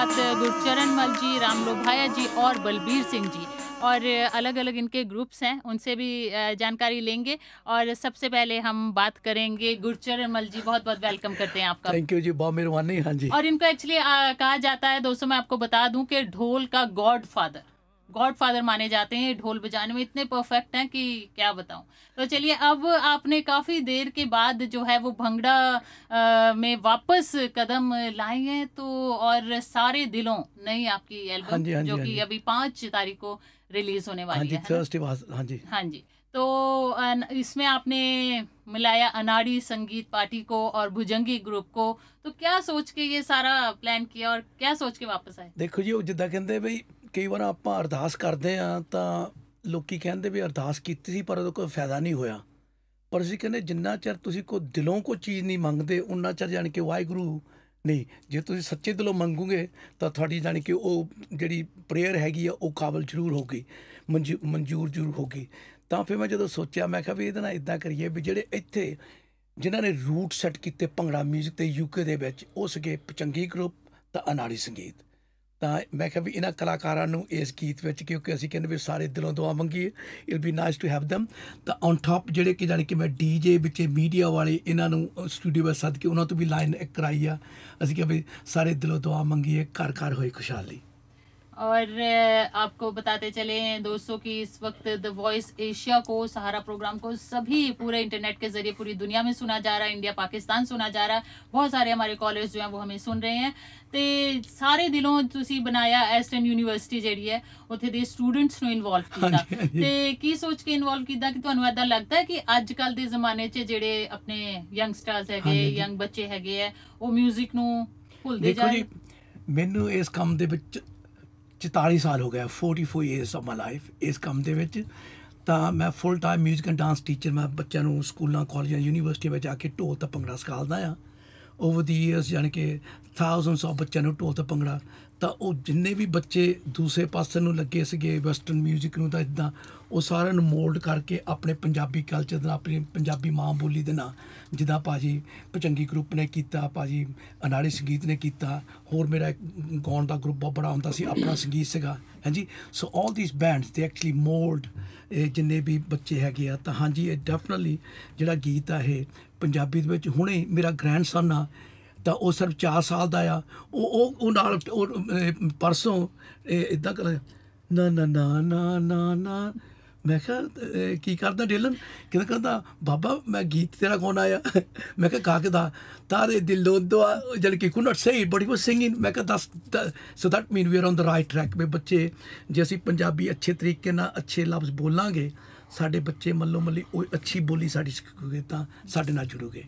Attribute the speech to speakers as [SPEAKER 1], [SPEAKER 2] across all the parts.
[SPEAKER 1] साथ गुरचरण मल जी, राम लोभाया जी और बलबीर सिंह जी। और अलग-अलग इनके ग्रुप्स हैं, उनसे भी जानकारी लेंगे। और सबसे पहले हम बात करेंगे गुरचरण मल जी, बहुत-बहुत वेलकम करते हैं आपका।
[SPEAKER 2] थैंक यू जी, बहुत मेहरबानी। हाँ जी।
[SPEAKER 1] और इनको एक्चुअली कहा जाता है, दोस्तों मैं आपको बता दूं कि ढोल का गॉडफादर माने जाते हैं। ढोल बजाने में इतने परफेक्ट हैं कि क्या बताऊं। तो चलिए, अब आपने काफी देर के बाद जो है वो भंगड़ा में वापस कदम लाए हैं, तो और सारे दिलों नई आपकी
[SPEAKER 2] हाँ
[SPEAKER 1] एल्बम
[SPEAKER 2] जी, हाँ जी,
[SPEAKER 1] जो
[SPEAKER 2] हाँ
[SPEAKER 1] कि
[SPEAKER 2] जी।
[SPEAKER 1] अभी 5 तारीख को रिलीज होने
[SPEAKER 2] हाँ
[SPEAKER 1] वाली
[SPEAKER 2] जी,
[SPEAKER 1] है ना?
[SPEAKER 2] थर्सडे वाज हाँ जी।
[SPEAKER 1] हाँ जी। तो इसमें आपने मिलाया अनाड़ी संगीत पार्टी को और भुजंगी ग्रुप को। तो क्या सोच के ये सारा प्लान किया और क्या सोच के वापस आए?
[SPEAKER 2] ਦੇਖੋ ਜੀ, ਉਹ ਜਿੱਦਾਂ ਕਹਿੰਦੇ ਬਈ ਕਈ ਵਾਰ ਆਪਾਂ ਅਰਦਾਸ ਕਰਦੇ ਆ ਤਾਂ ਲੋਕੀ ਕਹਿੰਦੇ ਵੀ ਅਰਦਾਸ ਕੀਤੀ ਸੀ ਪਰ ਉਹਦਾ ਕੋਈ ਫਾਇਦਾ ਨਹੀਂ ਹੋਇਆ। ਪਰ ਅਸੀਂ ਕਹਿੰਦੇ ਜਿੰਨਾ ਚਿਰ ਤੁਸੀਂ ਕੋਈ ਦਿਲੋਂ ਕੋਈ ਚੀਜ਼ ਨਹੀਂ ਮੰਗਦੇ ਉਨਾ ਚਿਰ ਜਾਣੀ ਕਿ ਵਾਹਿਗੁਰੂ ਨਹੀਂ, ਜੇ ਤੁਸੀਂ ਸੱਚੇ ਦਿਲੋਂ ਮੰਗੋਗੇ ਤਾਂ ਤੁਹਾਡੀ ਜਾਣੀ ਕਿ ਉਹ ਜਿਹੜੀ ਪ੍ਰੇਅਰ ਹੈਗੀ ਆ ਉਹ ਕਾਬਲ ਜ਼ਰੂਰ ਹੋਊਗੀ, ਮਨਜ਼ੂਰ ਜ਼ਰੂਰ ਹੋਊਗੀ। ਤਾਂ ਫਿਰ ਮੈਂ ਜਦੋਂ ਸੋਚਿਆ ਮੈਂ ਕਿਹਾ ਵੀ ਇਹਦੇ ਨਾਲ ਇੱਦਾਂ ਕਰੀਏ ਵੀ ਜਿਹੜੇ ਇੱਥੇ ਜਿਨ੍ਹਾਂ ਨੇ ਰੂਟ ਸੈੱਟ ਕੀਤੇ ਭੰਗੜਾ ਮਿਊਜ਼ਿਕ ਤੇ ਯੂਕੇ ਦੇ ਵਿੱਚ ਉਹ ਸੀਗੇ ਪਚੰਗੀ ਗਰੁੱਪ ਤਾਂ ਅਨਾੜੀ ਸੰਗੀਤ। ਤਾਂ ਮੈਂ ਕਿਹਾ ਵੀ ਇਹਨਾਂ ਕਲਾਕਾਰਾਂ ਨੂੰ ਇਸ ਗੀਤ ਵਿੱਚ, ਕਿਉਂਕਿ ਅਸੀਂ ਕਹਿੰਦੇ ਵੀ ਸਾਰੇ ਦਿਲੋਂ ਦੁਆ ਮੰਗੀਏ, ਇਲ ਬੀ ਨਾਈਸ ਟੂ ਹੈਵ ਦਮ। ਤਾਂ ਔਨ ਟੌਪ ਜਿਹੜੇ ਕਿ ਜਾਣੀ ਕਿ ਮੈਂ ਡੀਜੇ ਵਿੱਚ ਮੀਡੀਆ ਵਾਲੇ ਇਹਨਾਂ ਨੂੰ ਸਟੂਡੀਓ ਵਿੱਚ ਸੱਦ ਕੇ ਉਹਨਾਂ ਤੋਂ ਵੀ ਲਾਈਨ ਇੱਕ ਕਰਾਈ ਆ। ਅਸੀਂ ਕਿਹਾ ਵੀ ਸਾਰੇ ਦਿਲੋਂ ਦੁਆ ਮੰਗੀਏ, ਘਰ ਘਰ ਹੋਏ खुशहाली।
[SPEAKER 1] और आपको बताते चले दोस्तों कि इस वक्त द वॉइस एशिया को, सहारा प्रोग्राम को सभी पूरे इंटरनेट के जरिए पूरी दुनिया में सुना जा रहा है, इंडिया पाकिस्तान सुना जा रहा है। बहुत सारे हमारे कॉलेज जो हैं वो हमें सुन रहे हैं। ਤੇ ਸਾਰੇ ਦਿਲੋਂ ਤੁਸੀਂ ਬਣਾਇਆ ਐਸਟਨ ਯੂਨੀਵਰਸਿਟੀ ਜਿਹੜੀ ਹੈ, ਉੱਥੇ ਦੇ ਸਟੂਡੈਂਟਸ ਨੂੰ ਇਨਵੋਲਵ ਕੀਤਾ। ਤੇ ਕੀ ਸੋਚ ਕੇ ਇਨਵੋਲਵ ਕੀਤਾ ਕਿ ਤੁਹਾਨੂੰ ਐਦਾਂ ਲੱਗਦਾ ਹੈ ਕਿ ਅੱਜ ਕੱਲ ਦੇ ਜ਼ਮਾਨੇ 'ਚ ਜਿਹੜੇ ਆਪਣੇ ਯੰਗਸਟਰਸ ਹੈਗੇ, ਯੰਗ ਬੱਚੇ ਹੈਗੇ ਆ, ਉਹ 뮤직 ਨੂੰ ਭੁੱਲਦੇ ਜਾ ਰਹੇ?
[SPEAKER 2] ਦੇਖੋ ਜੀ, ਮੈਨੂੰ ਇਸ ਕੰਮ ਦੇ ਵਿੱਚ 44 ਸਾਲ ਹੋ ਗਿਆ, 44 ਈਅਰਸ ਆਫ ਮਾਈ ਲਾਈਫ ਇਸ ਕੰਮ ਦੇ ਵਿੱਚ। ਤਾਂ ਮੈਂ full time music and dance teacher. ਮੈਂ ਬੱਚਿਆਂ ਨੂੰ ਸਕੂਲਾਂ, ਕਾਲਜਾਂ, ਯੂਨੀਵਰਸਿਟੀਆਂ ਵਿੱਚ ਜਾ ਕੇ ਢੋਲ ਤੇ ਭੰਗੜਾ ਸਿਖਾਉਂਦਾ ਆ। ਓਵਰ ਦੀ ਈਅਰਸ ਯਾਨੀ ਕਿ ਥਾਊਜ਼ੈਂਡਸ ਆਫ ਬੱਚਿਆਂ ਨੂੰ ਢੋਲ ਤੇ ਭੰਗੜਾ। ਤਾਂ ਉਹ ਜਿੰਨੇ ਵੀ ਬੱਚੇ ਦੂਸਰੇ ਪਾਸੇ ਨੂੰ ਲੱਗੇ ਸੀਗੇ ਵੈਸਟਰਨ ਮਿਊਜ਼ਿਕ ਨੂੰ, ਤਾਂ ਇੱਦਾਂ ਉਹ ਸਾਰਿਆਂ ਨੂੰ ਮੋਲਡ ਕਰਕੇ ਆਪਣੇ ਪੰਜਾਬੀ ਕਲਚਰ ਦੇ ਨਾਲ, ਆਪਣੀ ਪੰਜਾਬੀ ਮਾਂ ਬੋਲੀ ਦੇ ਨਾਲ, ਜਿੱਦਾਂ ਭਾਜੀ ਭੁਜੰਗੀ ਗਰੁੱਪ ਨੇ ਕੀਤਾ, ਭਾਜੀ ਅਨਾੜੀ ਸੰਗੀਤ ਨੇ ਕੀਤਾ, ਹੋਰ ਮੇਰਾ ਇੱਕ ਗਾਉਣ ਦਾ ਗਰੁੱਪ ਬਹੁਤ ਬੜਾ ਹੁੰਦਾ ਸੀ, ਆਪਣਾ ਸੰਗੀਤ ਸੀਗਾ। ਹਾਂਜੀ, ਸੋ ਆਲ ਥੀਸ ਬੈਂਡਸ ਦੇ ਐਕਚੁਅਲੀ ਮੋਲਡ ਜਿੰਨੇ ਵੀ ਬੱਚੇ ਹੈਗੇ ਆ। ਤਾਂ ਹਾਂਜੀ, ਇਹ ਡੈਫੀਨਿਟਲੀ ਜਿਹੜਾ ਗੀਤ ਆ ਇਹ ਪੰਜਾਬੀ ਦੇ ਵਿੱਚ। ਹੁਣੇ ਮੇਰਾ ਗ੍ਰੈਂਡਸਨ ਆ, ਤਾਂ ਉਹ ਸਿਰਫ 4 ਸਾਲ ਦਾ ਆ। ਉਹ ਨਾਲ ਪਰਸੋਂ ਇੱਦਾਂ ਕਰ ਨਾ ਨਾ ਨਾ ਨਾ ਨਾ ਨਾ। ਮੈਂ ਕਿਹਾ ਕੀ ਕਰਦਾ ਡੇਲਨ? ਕਹਿੰਦਾ ਬਾਬਾ ਮੈਂ ਗੀਤ ਤੇਰਾ ਗਾਉਣਾ ਆ। ਮੈਂ ਕਿਹਾ ਗਾ ਕੇ ਦਾ ਤਾਰੇ ਦਿਲੋਂ ਦੁਆ, ਜਾਣੀ ਕਿ could not say it but he was singing. ਮੈਂ ਕਿਹਾ ਦਸ so that mean we are on the right track. ਵੀ ਬੱਚੇ ਜੇ ਅਸੀਂ ਪੰਜਾਬੀ ਅੱਛੇ ਤਰੀਕੇ ਨਾਲ ਅੱਛੇ ਲਫ਼ਜ਼ ਬੋਲਾਂਗੇ, ਸਾਡੇ ਬੱਚੇ ਮੱਲੋ ਮੱਲੀ ਉਹ ਅੱਛੀ ਬੋਲੀ ਸਾਡੀ ਸਿੱਖੂਗੇ ਤਾਂ ਸਾਡੇ ਨਾਲ ਜੁੜੂਗੇ।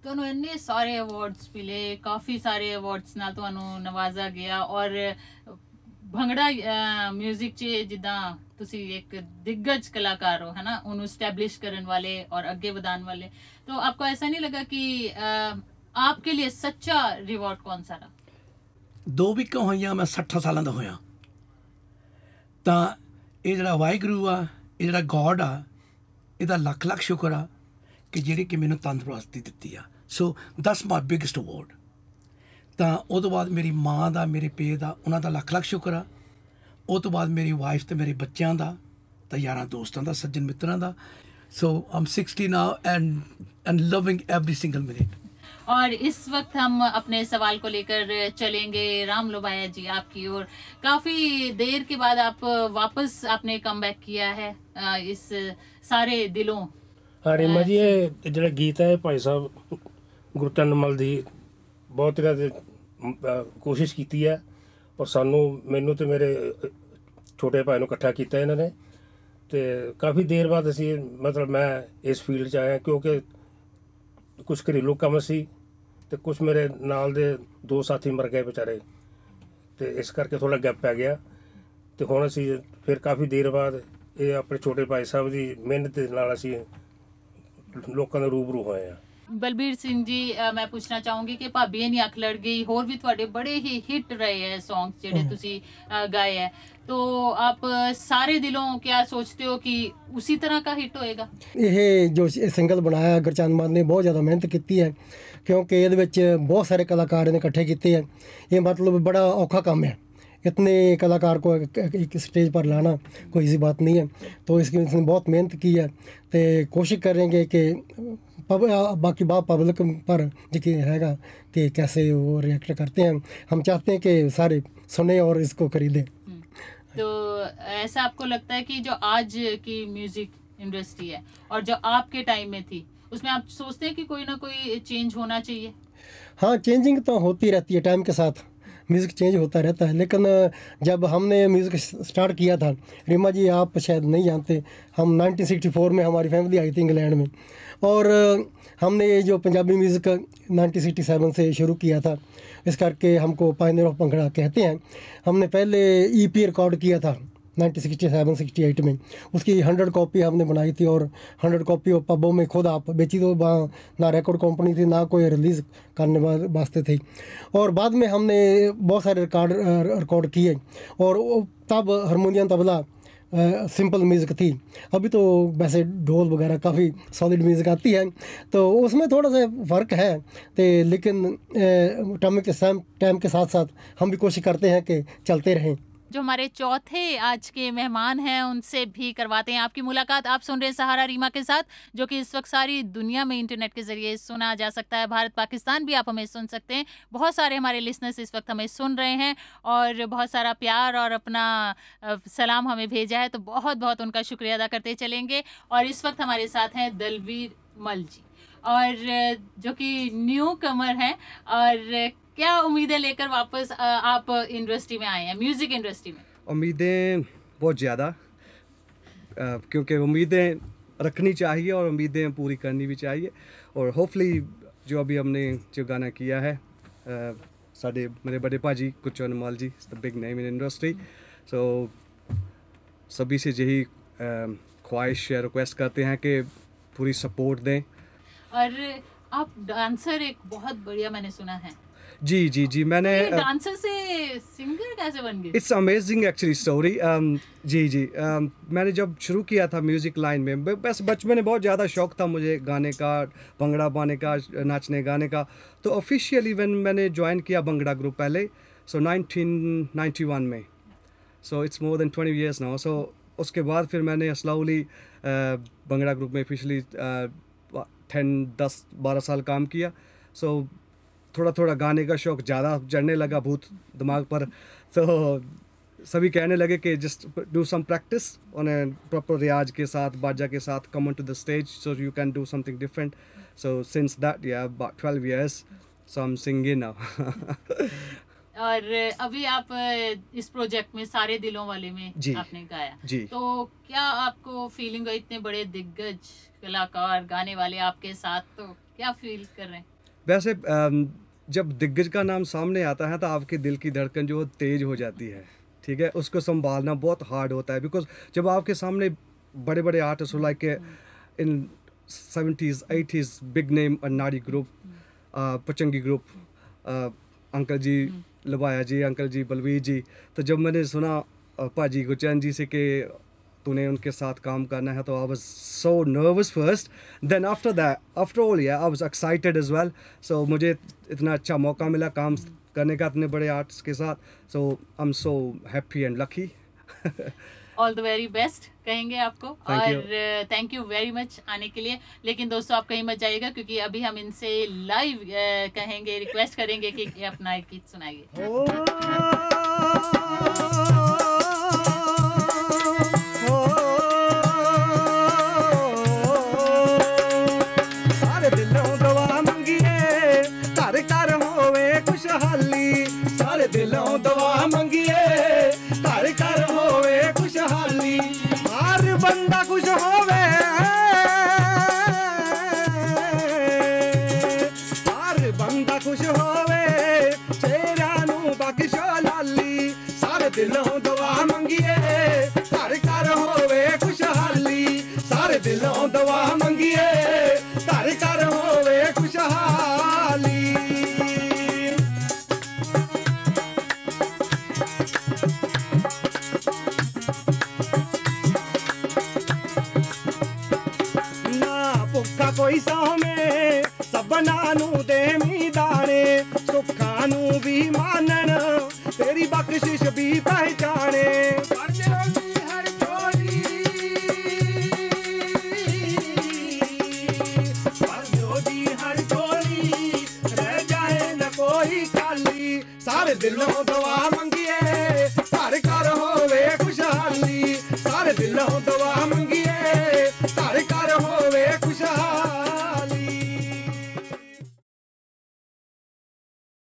[SPEAKER 1] ਤੁਹਾਨੂੰ ਇੰਨੇ ਸਾਰੇ ਅਵਾਰਡਸ ਮਿਲੇ, ਕਾਫੀ ਸਾਰੇ ਅਵਾਰਡਸ ਨਾਲ ਤੁਹਾਨੂੰ ਨਵਾਜ਼ਿਆ ਗਿਆ। ਔਰ ਭੰਗੜਾ ਮਿਊਜ਼ਿਕ 'ਚ ਜਿੱਦਾਂ ਤੁਸੀਂ ਇੱਕ दिग्गज कलाकार हो, है ना, उन्हें स्टैब्लिश करने वाले और आगे बढ़ाने वाले। तो आपको ऐसा नहीं लगा कि आपके लिए सच्चा रिवॉर्ड कौन सा रहा?
[SPEAKER 2] 2 ਵੀਕਾਂ ਹੋਈਆਂ, ਮੈਂ 60 ਸਾਲਾਂ ਦਾ ਹੋਇਆ। ਤਾਂ ਇਹ ਜਿਹੜਾ ਵਾਹਿਗੁਰੂ ਆ, ਇਹ ਜਿਹੜਾ ਗੋਡ ਆ, ਇਹਦਾ ਲੱਖ ਲੱਖ ਸ਼ੁਕਰ ਆ ਕਿ ਜਿਹੜੀ ਕਿ ਮੈਨੂੰ ਤੰਦਰੁਸਤੀ ਦਿੱਤੀ ਆ। So that's my biggest award. ਤਾਂ ਉਹ ਤੋਂ ਬਾਅਦ ਮੇਰੀ ਮਾਂ ਦਾ, ਮੇਰੇ ਪੇ ਦਾ, ਉਹਨਾਂ ਦਾ ਲੱਖ ਲੱਖ ਸ਼ੁਕਰ ਆ। ਉਹ ਤੋਂ ਬਾਅਦ ਮੇਰੀ ਵਾਈਫ ਤੇ ਮੇਰੇ ਬੱਚਿਆਂ ਦਾ, ਤਾਂ ਯਾਰਾਂ ਦੋਸਤਾਂ ਦਾ, ਸੱਜਣ ਮਿੱਤਰਾਂ ਦਾ। So I'm 60 now and loving every single minute.
[SPEAKER 1] और इस वक्त हम अपने सवाल को लेकर चलेंगे राम लोभाया जी आपकी ओर। काफी देर के बाद आप वापस आपने कमबैक किया है इस सारे दिलों।
[SPEAKER 3] हाँ रीमा जी, ये जो गीत है भाई साहब गुरचरण मल दी बहुत तरह से कोशिश की है। और सानू मैनू तो मेरे छोटे भाई इकट्ठा किया इन्होंने। तो काफ़ी देर बाद असी मतलब मैं इस फील्ड च आया, क्योंकि कुछ घरेलू काम सी ते कुछ मेरे नाल दे 2 साथी मर गए बेचारे, तो इस करके थोड़ा गैप पै गया। तो हुण असी फिर काफ़ी देर बाद ये अपने छोटे भाई साहब की मेहनत दे नाल असी लोकां दे रूबरू होए हैं।
[SPEAKER 1] ਬਲਬੀਰ ਸਿੰਘ ਜੀ ਮੈਂ ਪੁੱਛਣਾ ਚਾਹੂੰਗੀ ਕਿ ਭਾਬੀਏ ਨੀ ਅੱਖ ਲੜ ਗਈ ਹੋਰ ਵੀ ਤੁਹਾਡੇ ਬੜੇ ਹੀ ਹਿੱਟ ਰਹੇ ਹੈ सॉन्ग्स ਜਿਹੜੇ ਤੁਸੀਂ गाए है, तो आप सारे दिलों क्या सोचते हो कि उसी तरह का हिट होएगा?
[SPEAKER 4] ਇਹ ਜੋ ਸਿੰਗਲ ਬਣਾਇਆ ਗੁਰਚਰਨ ਮਾਨ ਨੇ ਬਹੁਤ ਜ਼ਿਆਦਾ ਮਿਹਨਤ ਕੀਤੀ ਹੈ, ਕਿਉਂਕਿ ਇਹਦੇ ਵਿੱਚ ਬਹੁਤ ਸਾਰੇ ਕਲਾਕਾਰ ਨੇ ਇਕੱਠੇ ਕੀਤੇ ਹੈ। ਇਹ ਮਤਲਬ ਬੜਾ ਔਖਾ ਕੰਮ है, इतने कलाकार को एक स्टेज पर लाना कोई इसी बात नहीं है। तो इसने बहुत मेहनत की है, तो कोशिश करेंगे कि बाकी बात पब्लिक पर यकीन रहेगा कि कैसे वो रिएक्ट करते हैं। हम चाहते हैं कि सारे सुने और इसको खरीदें।
[SPEAKER 1] तो ऐसा आपको लगता है कि जो आज की म्यूजिक इंडस्ट्री है और जो आपके टाइम में थी उसमें आप सोचते हैं कि कोई ना कोई चेंज होना चाहिए?
[SPEAKER 4] हाँ, चेंजिंग तो होती रहती है, टाइम के साथ म्यूज़िक चेंज होता रहता है। लेकिन जब हमने म्यूज़िक स्टार्ट किया था, रीमा जी आप शायद नहीं जानते, हम 1964 में हमारी फैमिली आई थी इंग्लैंड में, और हमने ये जो पंजाबी म्यूज़िक 1967 से शुरू किया था। इस करके हमको पायनियर ऑफ भंगड़ा कहते हैं। हमने पहले EP रिकॉर्ड किया था 1967-68 में, उसकी 100 कॉपी हमने बनाई थी और 100 कॉपी पबों में खुद आप बेची। तो वहाँ ना रिकॉर्ड कंपनी थी ना कोई रिलीज़ करने वास्ते थी। और बाद में हमने बहुत सारे रिकॉर्ड किए, और तब हारमोनियम तबला सिंपल म्यूज़िक थी। अभी तो वैसे ढोल वगैरह काफ़ी सॉलिड म्यूज़िक आती है, तो उसमें थोड़ा सा फ़र्क है। तो लेकिन टाइम के साथ साथ हम भी कोशिश करते हैं कि चलते रहें।
[SPEAKER 1] जो हमारे चौथे आज के मेहमान हैं उनसे भी करवाते हैं आपकी मुलाकात। आप सुन रहे हैं सहारा रीमा के साथ, जो कि इस वक्त सारी दुनिया में इंटरनेट के जरिए सुना जा सकता है। भारत पाकिस्तान भी आप हमें सुन सकते हैं। बहुत सारे हमारे लिसनर्स इस वक्त हमें सुन रहे हैं और बहुत सारा प्यार और अपना सलाम हमें भेजा है, तो बहुत बहुत उनका शुक्रिया अदा करते चलेंगे। और इस वक्त हमारे साथ हैं दलवीर मल जी, और जो कि न्यू कमर हैं। और क्या उम्मीदें लेकर वापस आप इंडस्ट्री में आए हैं, म्यूज़िक इंडस्ट्री में?
[SPEAKER 5] उम्मीदें बहुत ज़्यादा, क्योंकि उम्मीदें रखनी चाहिए और उम्मीदें पूरी करनी भी चाहिए। और होपफुली जो अभी हमने जो गाना किया है, साढ़े मेरे बड़े भाजी Gurcharan Mall ji, the big name in industry. So सभी से यही ख्वाहिश या रिक्वेस्ट करते हैं कि पूरी सपोर्ट दें।
[SPEAKER 1] और आप डांसर एक बहुत बढ़िया मैंने सुना है।
[SPEAKER 5] जी जी जी, मैंने
[SPEAKER 1] डांसर से सिंगर कैसे बन गए?
[SPEAKER 5] It's amazing actually story. जी जी, मैंने जब शुरू किया था म्यूज़िक लाइन में, बस बचपन में बहुत ज़्यादा शौक़ था मुझे गाने का, भंगड़ा पाने का, नाचने गाने का। तो ऑफिशियली मैंने ज्वाइन किया भंगड़ा ग्रुप पहले, सो 1991 में। So it's more than 20 years now. So उसके बाद फिर मैंने स्लोली भंगड़ा ग्रुप में ऑफिशियली 10-12 साल काम किया। सो थोड़ा थोड़ा गाने का शौक़ ज़्यादा चढ़ने लगा भूत दिमाग पर। तो सभी कहने लगे कि just do some practice on a proper रियाज के साथ, बाजा के साथ, come on to the stage so you can do something different. So since that about 12 years, so I am singing now.
[SPEAKER 1] और अभी आप इस प्रोजेक्ट में सारे दिलों वाले में
[SPEAKER 5] जी,
[SPEAKER 1] आपने गाया
[SPEAKER 5] जी।
[SPEAKER 1] तो क्या आपको फीलिंग है, इतने बड़े दिग्गज कलाकार गाने वाले आपके साथ, तो क्या फील कर रहे हैं?
[SPEAKER 5] वैसे जब दिग्गज का नाम सामने आता है तो आपके दिल की धड़कन जो तेज़ हो जाती है, ठीक है। उसको संभालना बहुत हार्ड होता है, बिकॉज जब आपके सामने बड़े बड़े artist like in 70s 80s big name Annadi group, Pachangi group, uncle ji Labaya ji, uncle ji Balvir ji, तो जब मैंने सुना पाजी गुरचरण जी से कि तूने उनके साथ काम करना है, तो I was so nervous first, then after all I was excited as well. So मुझे इतना अच्छा मौका मिला काम करने का इतने बड़े आर्टिस्ट के साथ, so I am so happy and lucky.
[SPEAKER 1] All the very best कहेंगे आपको।
[SPEAKER 5] Thank you.
[SPEAKER 1] और थैंक यू वेरी मच आने के लिए। लेकिन दोस्तों आप कहीं मत जाइएगा, क्योंकि अभी हम इनसे लाइव कहेंगे, रिक्वेस्ट करेंगे कि अपना एक गीत सुनाइए।
[SPEAKER 5] सारे दिलों दवा मंगिए घर घर होवे खुशहाली, सारे दिलों दवा मंगिए घर घर होवे खुशहाली, हर बंदा खुश होवे, हर बंदा खुश होवे, चेहरा नू बख्शो लाली, ਭਾਵੇਂ ਸਭਨਾਂ ਨੂੰ ਦੇਵੀਂ ਦਾਣੇ ਸੁੱਖਾਂ ਨੂੰ ਵੀ ਮਾਨਣ ਤੇਰੀ ਬਖਸ਼ਿਸ਼ ਵੀ ਪਹਿਚਾਣੇ ਸਾਰੇ ਦਿਲੋਂ ਦੁਆ ਮੰਗੀਏ ਘਰ ਘਰ ਹੋਵੇ ਖੁਸ਼ਹਾਲੀ ਸਾਰੇ ਦਿਲੋਂ